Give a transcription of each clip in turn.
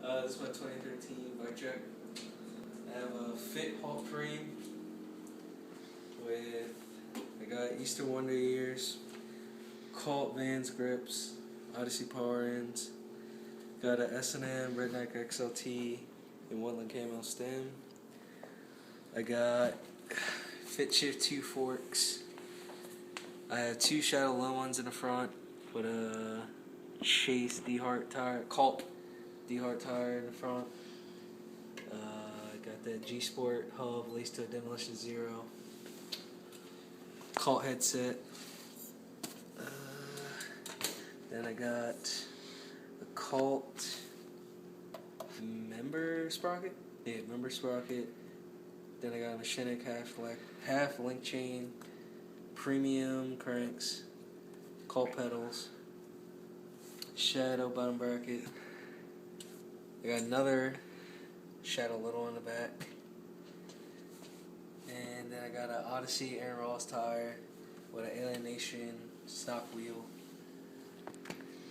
This is my 2013 bike jack. I have a Fit Halt frame with, I got Easter Wonder ears, Colt Vans grips, Odyssey power ends, got a S&M Redneck XLT in Woodland Camo stem. I got Fit Shift 2 forks. I have two Shadow low ones in the front with a Chase D-Hart tire, Colt D-Hart tire in the front. I got that G-Sport hub laced to a Demolition Zero. Colt headset. Then I got a Colt member sprocket. Yeah, member sprocket. Then I got a Machinic half link chain, premium cranks, Colt pedals, Shadow bottom bracket. I got another Shadow little on the back. And then I got an Odyssey Aaron Ross tire with an Alien Nation stock wheel.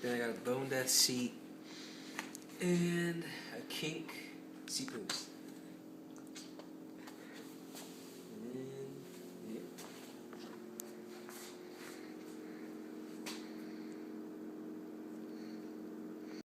Then I got a Bone Death seat and a Kink seat post.